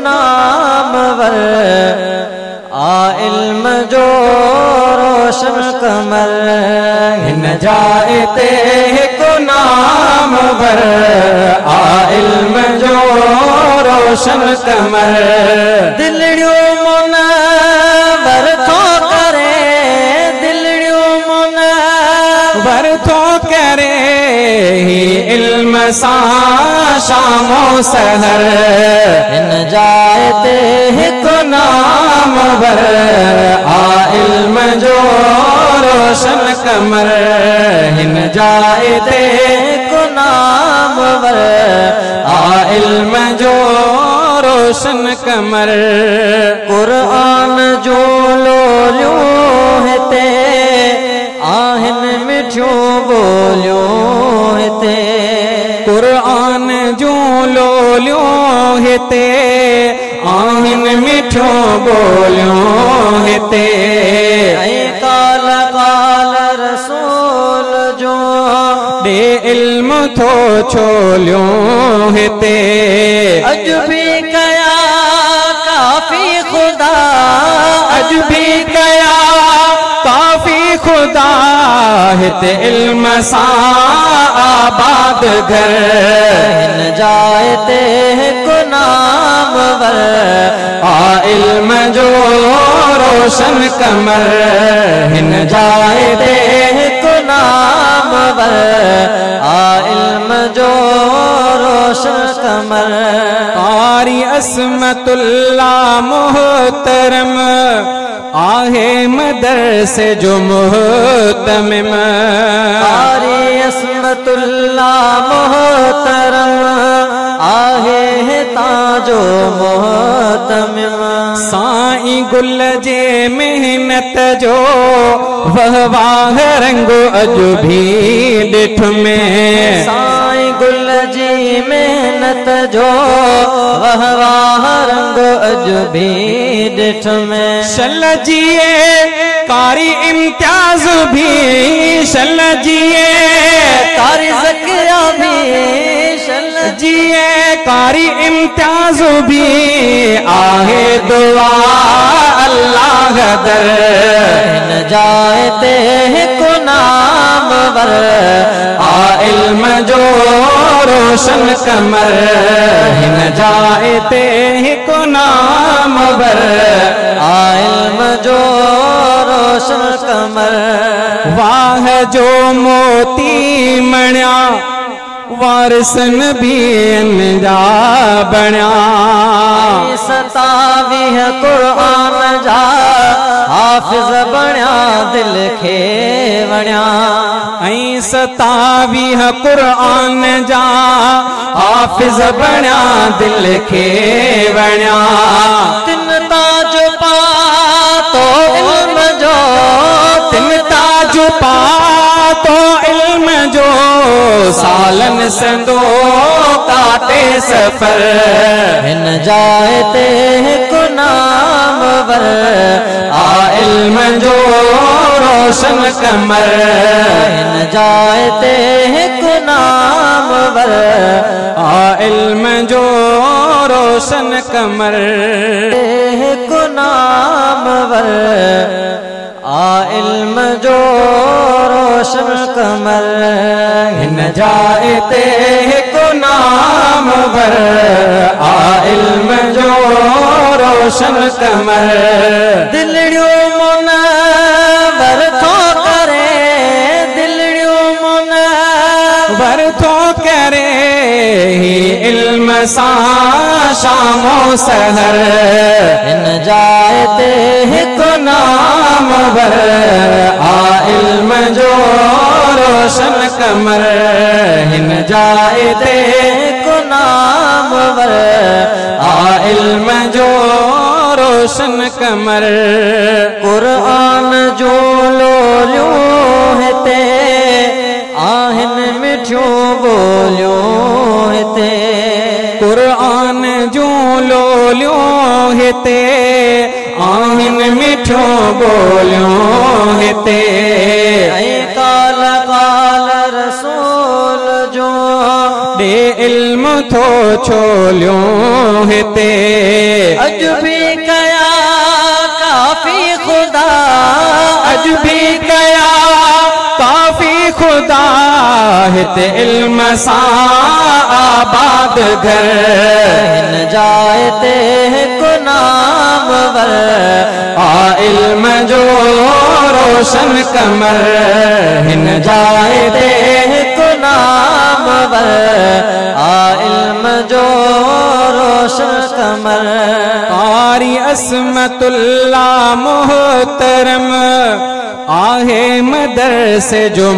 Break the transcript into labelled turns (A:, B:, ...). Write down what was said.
A: नामवर आ इल्म जो रोशन कमर हिन जाए ते हिकु नामवर आ इल्म जो रोशन कमर दिलड़ियों मुनवर थो करे दिलड़ियों मुनवर थो करे इल्म सां शामो सहर हिन जाए ते हिकु नामवर आ इल्म जो रोशन कमर हिन जाए ते हिकु नामवर आ इल्म जो रोशन कमर कुरान जो लोलियों हिते आहिन मिठियूं ॿोलियूं हिते कुरान जो लोलियों हिते आहिन मिठियूं ॿोलियूं हिते ऐं काल काल रसूल जो ॾे इल्म थो छोलियूं हिते अॼु बि कया काफ़ी ख़ुदा अॼु बि कया काफ़ी ख़ुदा हिते इल्म सां आबाद घर हिन जाए ते हिकु नामवर आ इल्म जो रोशन कमर हिन जाए ते हिकु नामवर आ इल्म जो रोशन कमर कारी अस्मतुल्ला मोहतरम आहे मदरसे जो मोहतमिम कारी अस्मतुल्ला मोहतरम आहे ताजो मोहतमिम साईं गुल जे मेहनत जो वहवाह रंग अॼु भी ॾिठ में साईं गुल जी मेहनत जो वहवाह रंग अॼु भी ॾिठ में शल जिए कारी इम्तियाज भी शल जिए कारी ज़किया भी शल जिए कारी इम्तियाज भी आहे दुआ अल्लाह दर हिन जाए ते हिकु नामवर आ इल्म जो रोशन कमर हिन जाए ते हिकु नामवर आ इल्म जो रोशन कमर वाह जो मोती मणिया वारिसन भी जा बणिया 27 कुरान जा हाफिज़ बणिया दिल खे वणिया 27 कुरान जा हाफिज़ बणिया दिल खे वणिया तिन ताज पातो इल्म जो तिन ताज पातो इल्म जो सालन संदो काटे सफर हिन जाए ते हिकु नामवर आ इल्म जो रोशन कमर हिन जाए ते हिकु नामवर आ इल्म जो रोशन कमर हिकु नामवर आ इल्म जो रोशन कमर हिन जाए ते हिकु नामवर आ इल्म जो रोशन कमर दिलड़ियों मुनवर थो करे दिलड़ियों मुनवर थो करे इल्म सां शामो सहर हिन जाए ते हिकु नामवर आ इल्म जो रोशन कमर हिन जाए ते हिकु नामवर आ इल्म जो रोशन कमर कुरान जो लोलियों हिते आहिन मिठियूं ॿोलियूं हिते कुरान जो लोलियों हिते आहिन मिठियूं ॿोलियूं हिते काल काल रसूल जो ॾे इल्म थो छोलियूं हिते
B: अज भी कया काफी खुदा
A: अज भी कया काफी खुदा हिते इल्म सां आबाद घर
B: हिन जाए ते हिकु नामवर
A: आ इल्म जो रोशन कमर हिन जाए ते
B: हिकु नामवर आ इल्म जो रोशन कमर
A: कारी अस्मतुल्लाह मोहतरम आहे मदरसे जो